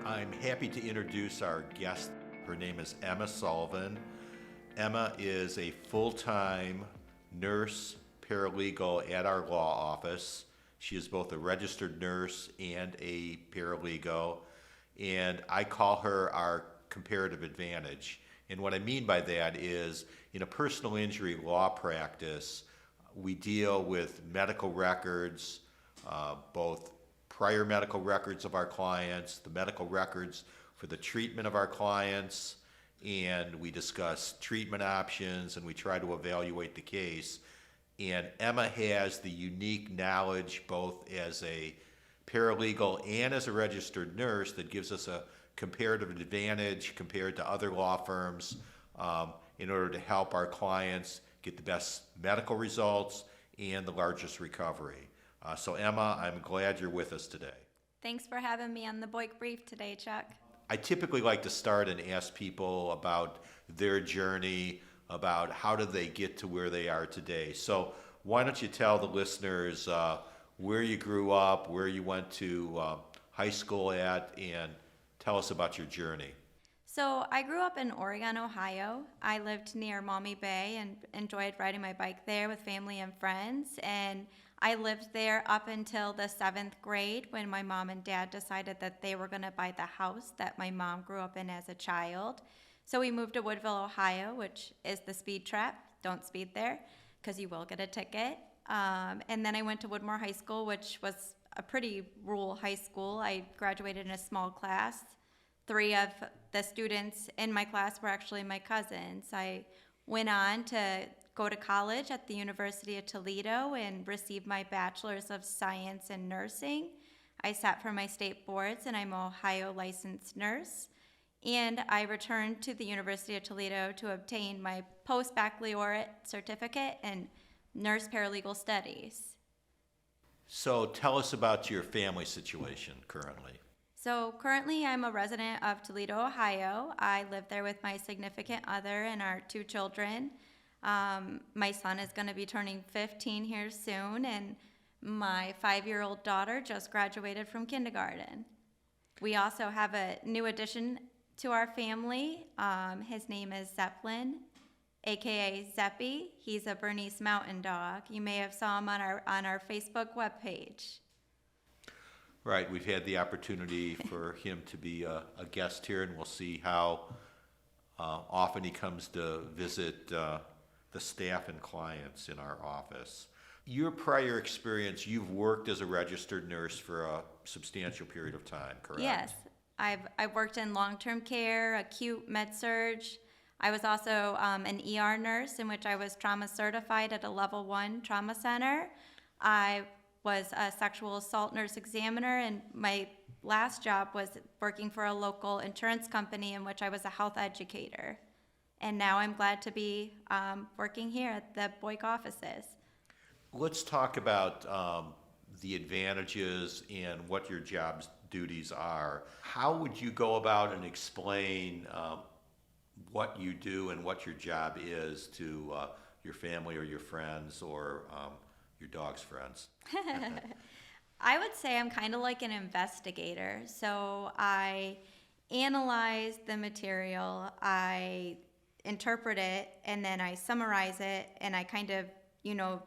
I'm happy to introduce our guest. Her name is Emma Sullivan. Emma is a full-time nurse paralegal at our law office. She is both a registered nurse and a paralegal, and I call her our comparative advantage. And what I mean by that is, in a personal injury law practice, we deal with medical records, both prior medical records of our clients, the medical records for the treatment of our clients, and we discuss treatment options and we try to evaluate the case. And Emma has the unique knowledge both as a paralegal and as a registered nurse that gives us a comparative advantage compared to other law firms in order to help our clients get the best medical results and the largest recovery. So Emma, I'm glad you're with us today. Thanks for having me on the Boyk Brief today, Chuck. I typically like to start and ask people about their journey, about how did they get to where they are today. So why don't you tell the listeners where you grew up, where you went to high school at, and tell us about your journey. So I grew up in Oregon, Ohio. I lived near Maumee Bay and enjoyed riding my bike there with family and friends. And I lived there up until the 7th grade when my mom and dad decided that they were going to buy the house that my mom grew up in as a child. So we moved to Woodville, Ohio, which is the speed trap. Don't speed there because you will get a ticket. And then I went to Woodmore High School, which was a pretty rural high school. I graduated in a small class. 3 of the students in my class were actually my cousins. I went on to go to college at the University of Toledo and received my Bachelor's of Science in Nursing. I sat for my state boards and I'm an Ohio licensed nurse. And I returned to the University of Toledo to obtain my post-baccalaureate certificate in nurse paralegal studies. So tell us about your family situation currently. So currently I'm a resident of Toledo, Ohio. I live there with my significant other and our 2 children. My son is going to be turning 15 here soon, and my 5-year-old daughter just graduated from kindergarten. We also have a new addition to our family. His name is Zeppelin, aka Zeppy. He's a Bernese Mountain Dog. You may have saw him on our Facebook webpage. Right, we've had the opportunity for him to be a guest here, and we'll see how often he comes to visit the staff and clients in our office. Your prior experience, you've worked as a registered nurse for a substantial period of time, correct? Yes, I've worked in long-term care, acute med-surg. I was also an ER nurse in which I was trauma certified at a level 1 trauma center. I was a sexual assault nurse examiner, and my last job was working for a local insurance company in which I was a health educator. And now I'm glad to be working here at the Boyk offices. Let's talk about the advantages and what your job's duties are. How would you go about and explain what you do and what your job is to your family or your friends or your dog's friends? I would say I'm kind of like an investigator. So I analyze the material, I interpret it, and then I summarize it, and I kind of,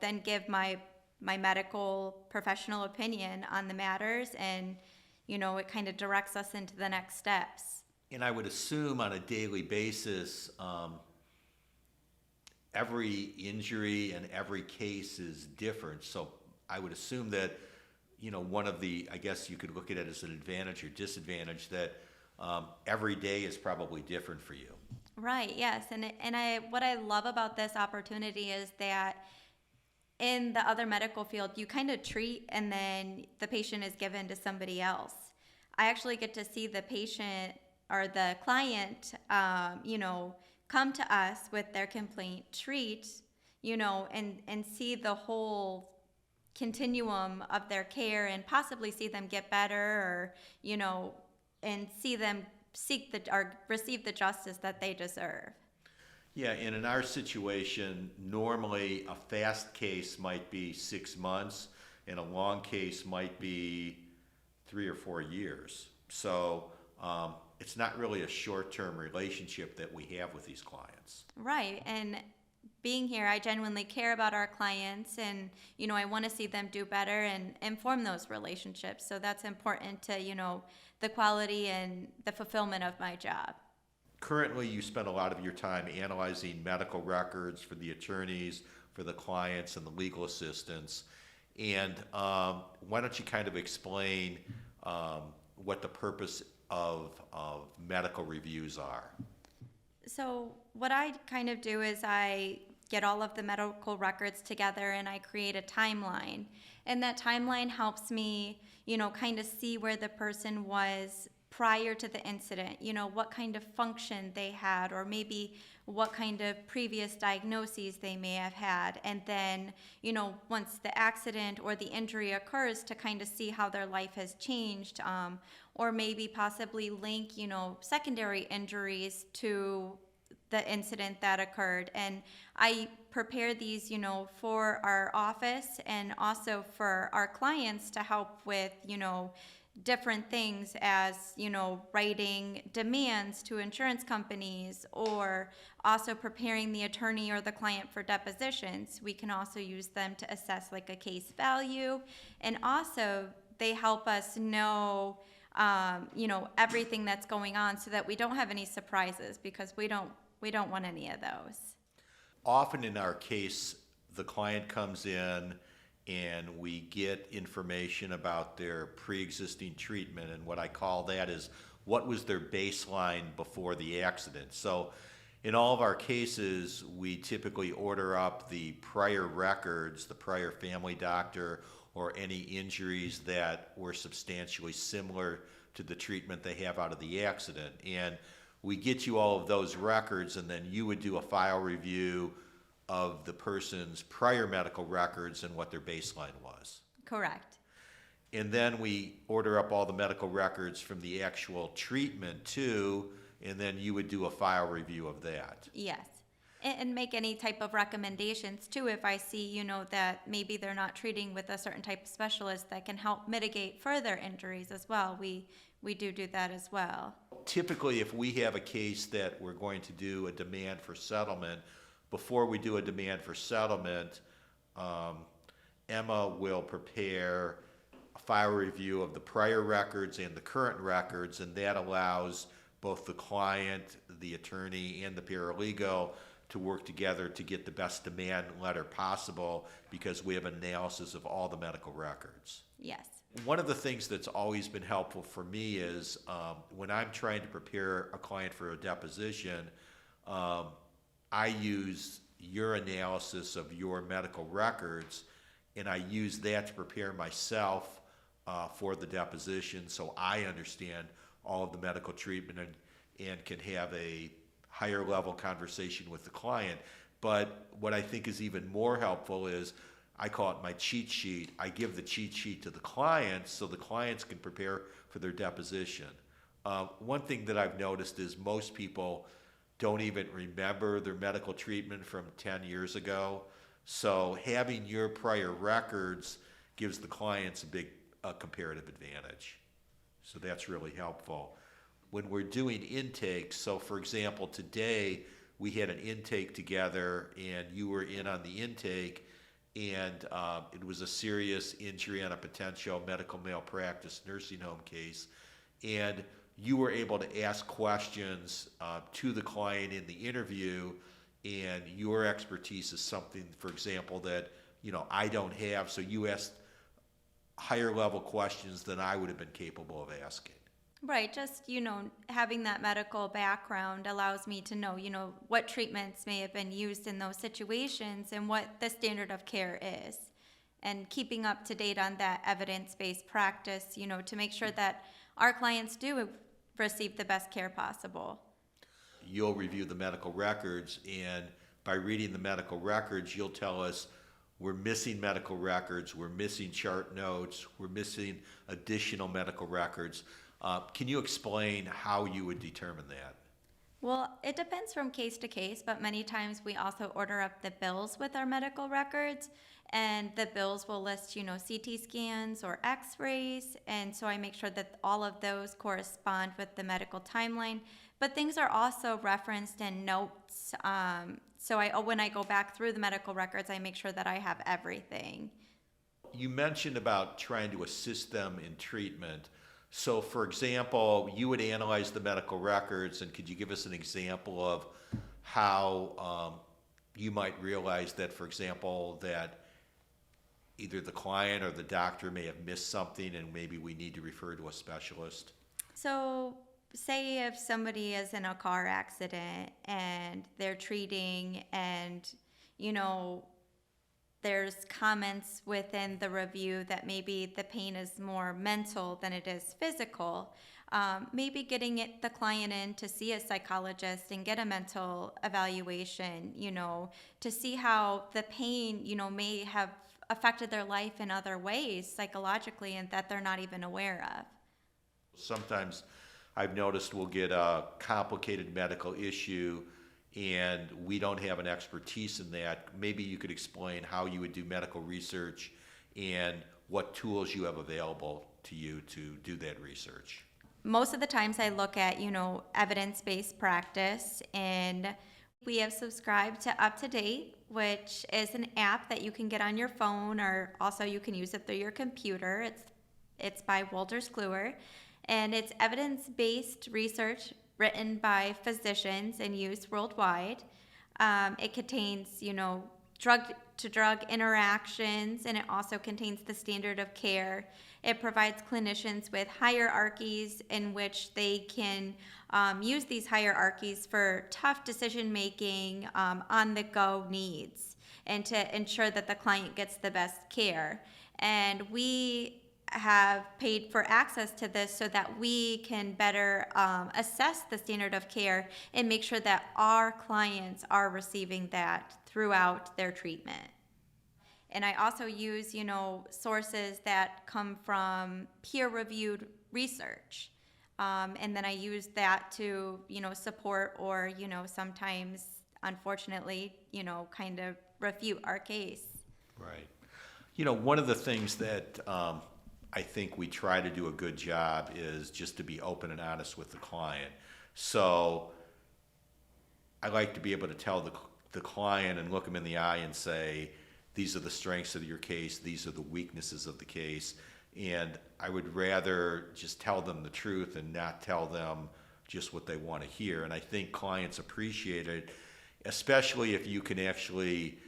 then give my medical professional opinion on the matters, and, it kind of directs us into the next steps. And I would assume on a daily basis, every injury and every case is different. So I would assume that, one of the, I guess you could look at it as an advantage or disadvantage, that every day is probably different for you. Right, yes. What I love about this opportunity is that in the other medical field, you kind of treat and then the patient is given to somebody else. I actually get to see the patient or the client, come to us with their complaint, treat, and see the whole continuum of their care and possibly see them get better or, and see them receive the justice that they deserve. Yeah, and in our situation, normally a fast case might be 6 months and a long case might be 3 or 4 years. So it's not really a short-term relationship that we have with these clients. Right. And being here, I genuinely care about our clients and, I want to see them do better and form those relationships. So that's important to, the quality and the fulfillment of my job. Currently, you spend a lot of your time analyzing medical records for the attorneys, for the clients, and the legal assistants. And why don't you kind of explain what the purpose of medical reviews are? So what I kind of do is I get all of the medical records together and I create a timeline. And that timeline helps me, kind of see where the person was prior to the incident, what kind of function they had, or maybe what kind of previous diagnoses they may have had. And then, once the accident or the injury occurs, to kind of see how their life has changed, or maybe possibly link, secondary injuries to the incident that occurred. And I prepare these, for our office and also for our clients to help with, different things as, writing demands to insurance companies, or also preparing the attorney or the client for depositions. We can also use them to assess like a case value. And also they help us know, everything that's going on so that we don't have any surprises, because we don't want any of those. Often in our case, the client comes in and we get information about their pre-existing treatment, and what I call that is what was their baseline before the accident. So in all of our cases, we typically order up the prior records, the prior family doctor, or any injuries that were substantially similar to the treatment they have out of the accident. And we get you all of those records, and then you would do a file review of the person's prior medical records and what their baseline was. Correct. And then we order up all the medical records from the actual treatment too, and then you would do a file review of that. Yes. And make any type of recommendations too, if I see, that maybe they're not treating with a certain type of specialist that can help mitigate further injuries as well. We do that as well. Typically, if we have a case that we're going to do a demand for settlement, before we do a demand for settlement, Emma will prepare a file review of the prior records and the current records, and that allows both the client, the attorney, and the paralegal to work together to get the best demand letter possible, because we have an analysis of all the medical records. Yes. One of the things that's always been helpful for me is when I'm trying to prepare a client for a deposition, I use your analysis of your medical records, and I use that to prepare myself for the deposition, so I understand all of the medical treatment and can have a higher level conversation with the client. But what I think is even more helpful is I call it my cheat sheet. I give the cheat sheet to the clients so the clients can prepare for their deposition. One thing that I've noticed is most people don't even remember their medical treatment from 10 years ago. So having your prior records gives the clients a big comparative advantage. So that's really helpful. When we're doing intakes, so for example, today we had an intake together and you were in on the intake, and it was a serious injury on a potential medical malpractice nursing home case. And you were able to ask questions to the client in the interview, and your expertise is something, for example, that I don't have. So you asked higher level questions than I would have been capable of asking. Right. Just, having that medical background allows me to know, what treatments may have been used in those situations and what the standard of care is. And keeping up to date on that evidence-based practice, to make sure that our clients do receive the best care possible. You'll review the medical records, and by reading the medical records, you'll tell us we're missing medical records, we're missing chart notes, we're missing additional medical records. Can you explain how you would determine that? Well, it depends from case to case, but many times we also order up the bills with our medical records. and the bills will list, CT scans or x-rays. And so I make sure that all of those correspond with the medical timeline. But things are also referenced in notes. When I go back through the medical records, I make sure that I have everything. You mentioned about trying to assist them in treatment. So, for example, you would analyze the medical records, and could you give us an example of how you might realize that, for example, that either the client or the doctor may have missed something and maybe we need to refer to a specialist? So, say if somebody is in a car accident and they're treating and, there's comments within the review that maybe the pain is more mental than it is physical. Maybe getting the client in to see a psychologist and get a mental evaluation, to see how the pain, may have affected their life in other ways psychologically and that they're not even aware of. Sometimes I've noticed we'll get a complicated medical issue and we don't have an expertise in that. Maybe you could explain how you would do medical research and what tools you have available to you to do that research. Most of the times I look at, evidence-based practice, and we have subscribed to Up to Date, which is an app that you can get on your phone, or also you can use it through your computer. It's by Wolters Kluwer, and it's evidence-based research written by physicians and used worldwide. It contains, drug-to-drug interactions, and it also contains the standard of care. It provides clinicians with hierarchies in which they can use these hierarchies for tough decision-making, on-the-go needs, and to ensure that the client gets the best care. And we have paid for access to this so that we can better assess the standard of care and make sure that our clients are receiving that throughout their treatment. And I also use, sources that come from peer-reviewed research. And then I use that to, support or, sometimes, unfortunately, kind of refute our case. Right. One of the things that I think we try to do a good job is just to be open and honest with the client. So I like to be able to tell the client and look them in the eye and say, these are the strengths of your case, these are the weaknesses of the case. And I would rather just tell them the truth and not tell them just what they want to hear. And I think clients appreciate it, especially if you can actually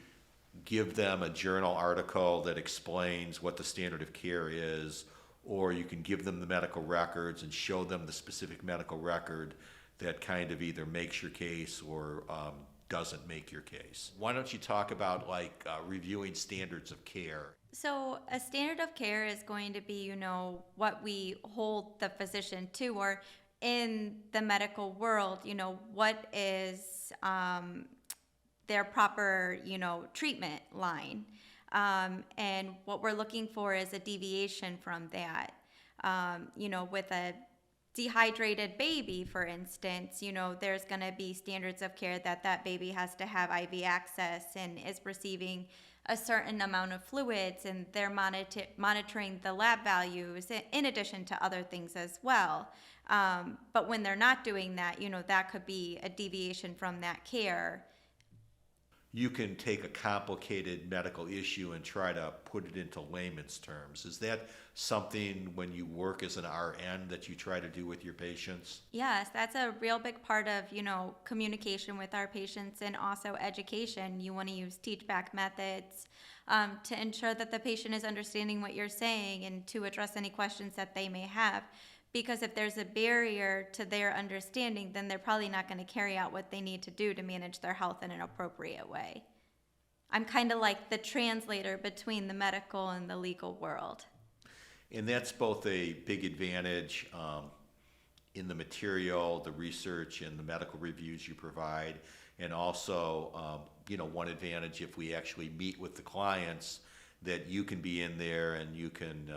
give them a journal article that explains what the standard of care is, or you can give them the medical records and show them the specific medical record that kind of either makes your case or doesn't make your case. Why don't you talk about reviewing standards of care? So a standard of care is going to be, what we hold the physician to, or in the medical world, what is their proper, treatment line. And what we're looking for is a deviation from that. With a dehydrated baby, for instance, there's going to be standards of care that baby has to have IV access and is receiving a certain amount of fluids, and they're monitoring the lab values in addition to other things as well. But when they're not doing that, that could be a deviation from that care. You can take a complicated medical issue and try to put it into layman's terms. Is that something when you work as an RN that you try to do with your patients? Yes, that's a real big part of, communication with our patients, and also education. You want to use teach-back methods to ensure that the patient is understanding what you're saying and to address any questions that they may have. Because if there's a barrier to their understanding, then they're probably not going to carry out what they need to do to manage their health in an appropriate way. I'm kind of like the translator between the medical and the legal world. And that's both a big advantage in the material, the research, and the medical reviews you provide. And also, one advantage if we actually meet with the clients, that you can be in there and you can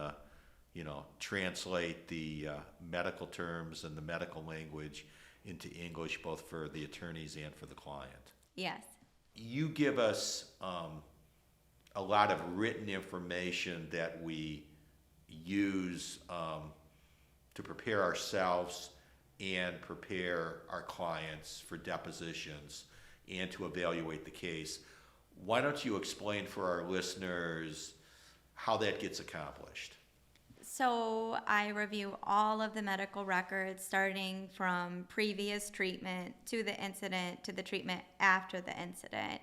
translate the medical terms and the medical language into English, both for the attorneys and for the client. Yes. You give us a lot of written information that we use to prepare ourselves and prepare our clients for depositions and to evaluate the case. Why don't you explain for our listeners how that gets accomplished? So I review all of the medical records starting from previous treatment to the incident to the treatment after the incident.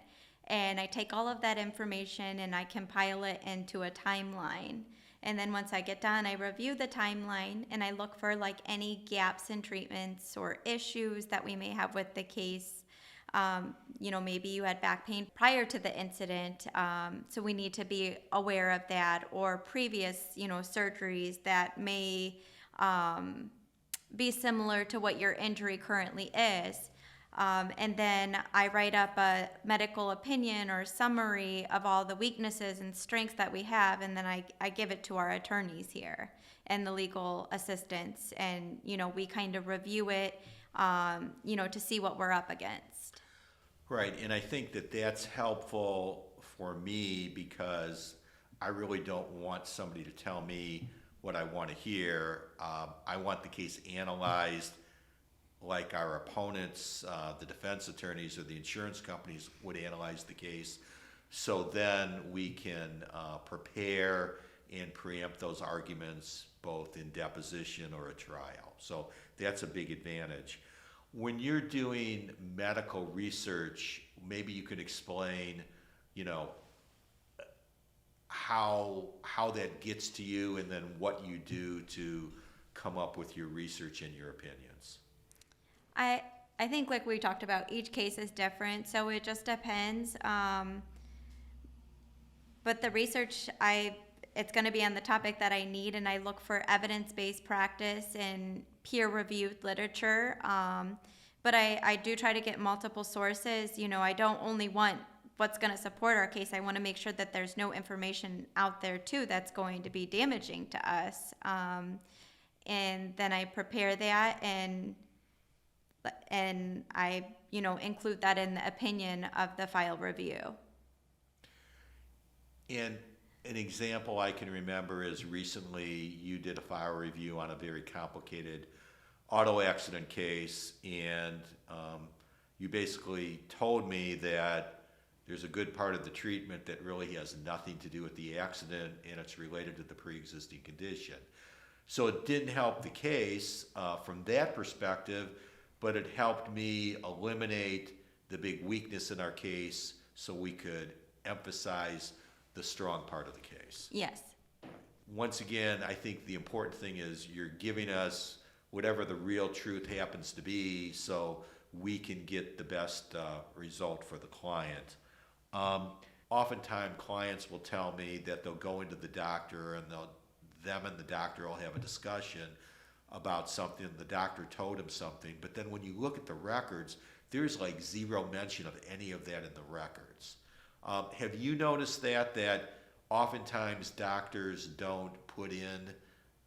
And I take all of that information and I compile it into a timeline. And then once I get done, I review the timeline and I look for like any gaps in treatments or issues that we may have with the case. Maybe you had back pain prior to the incident, so we need to be aware of that, or previous, surgeries that may be similar to what your injury currently is. And then I write up a medical opinion or summary of all the weaknesses and strengths that we have, and then I give it to our attorneys here and the legal assistants, and, we kind of review it, to see what we're up against. Right, and I think that that's helpful for me because I really don't want somebody to tell me what I want to hear. I want the case analyzed like our opponents, the defense attorneys or the insurance companies would analyze the case. So then we can prepare and preempt those arguments both in deposition or a trial. So that's a big advantage. When you're doing medical research, maybe you could explain, how that gets to you and then what you do to come up with your research and your opinions. I think like we talked about, each case is different, so it just depends. But the research, it's going to be on the topic that I need, and I look for evidence-based practice and peer-reviewed literature. But I do try to get multiple sources. I don't only want what's going to support our case. I want to make sure that there's no information out there too that's going to be damaging to us. And then I prepare that and I, include that in the opinion of the file review. And an example I can remember is recently you did a file review on a very complicated auto accident case, and you basically told me that there's a good part of the treatment that really has nothing to do with the accident and it's related to the pre-existing condition. So it didn't help the case from that perspective, but it helped me eliminate the big weakness in our case so we could emphasize the strong part of the case. Yes. Once again, I think the important thing is you're giving us whatever the real truth happens to be so we can get the best result for the client. Oftentimes clients will tell me that they'll go into the doctor and them and the doctor will have a discussion about something, the doctor told him something, but then when you look at the records, there's like zero mention of any of that in the records. Have you noticed that oftentimes doctors don't put in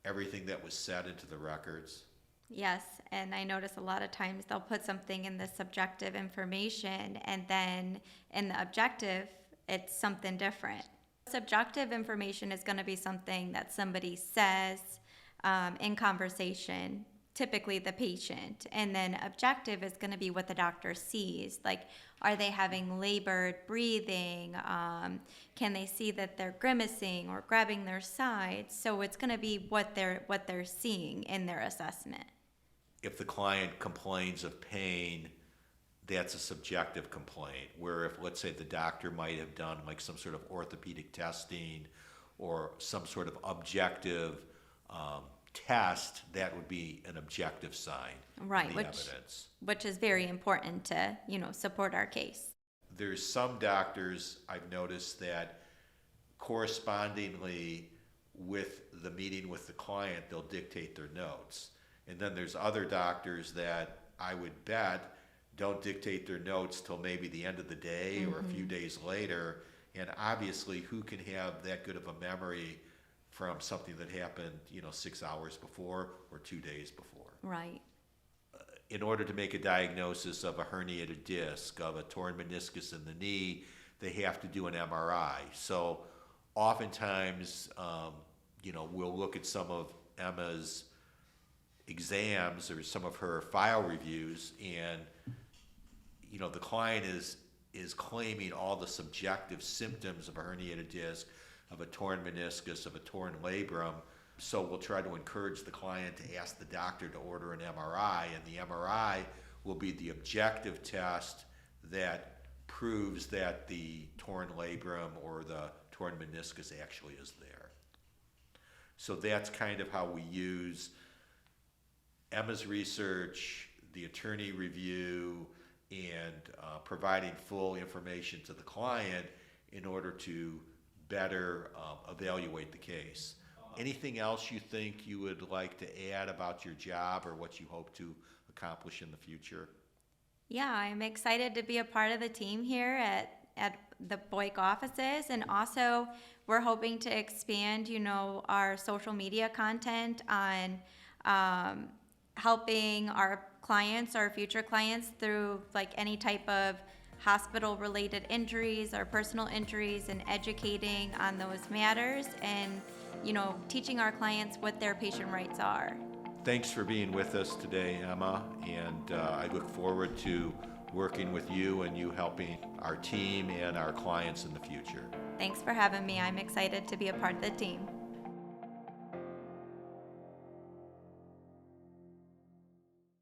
everything that was said into the records? Yes, and I notice a lot of times they'll put something in the subjective information and then in the objective, it's something different. Subjective information is going to be something that somebody says in conversation, typically the patient, and then objective is going to be what the doctor sees. Like, are they having labored breathing? Can they see that they're grimacing or grabbing their sides? So it's going to be what they're seeing in their assessment. If the client complains of pain, that's a subjective complaint, where if, let's say, the doctor might have done like some sort of orthopedic testing or some sort of objective test, that would be an objective sign. Right, in the evidence. Which is very important to, support our case. There's some doctors I've noticed that correspondingly with the meeting with the client, they'll dictate their notes. And then there's other doctors that I would bet don't dictate their notes till maybe the end of the day or a few days later. And obviously, who can have that good of a memory from something that happened, 6 hours before or 2 days before? Right. In order to make a diagnosis of a herniated disc, of a torn meniscus in the knee, they have to do an MRI. So oftentimes, we'll look at some of Emma's exams or some of her file reviews, and the client is claiming all the subjective symptoms of a herniated disc, of a torn meniscus, of a torn labrum. So we'll try to encourage the client to ask the doctor to order an MRI, and the MRI will be the objective test that proves that the torn labrum or the torn meniscus actually is there. So that's kind of how we use Emma's research, the attorney review, and providing full information to the client in order to better evaluate the case. Anything else you think you would like to add about your job or what you hope to accomplish in the future? Yeah, I'm excited to be a part of the team here at the Boyk offices, and also we're hoping to expand, our social media content on helping our clients, our future clients, through like any type of hospital-related injuries or personal injuries, and educating on those matters, and teaching our clients what their patient rights are. Thanks for being with us today, Emma, and I look forward to working with you and you helping our team and our clients in the future. Thanks for having me. I'm excited to be a part of the team.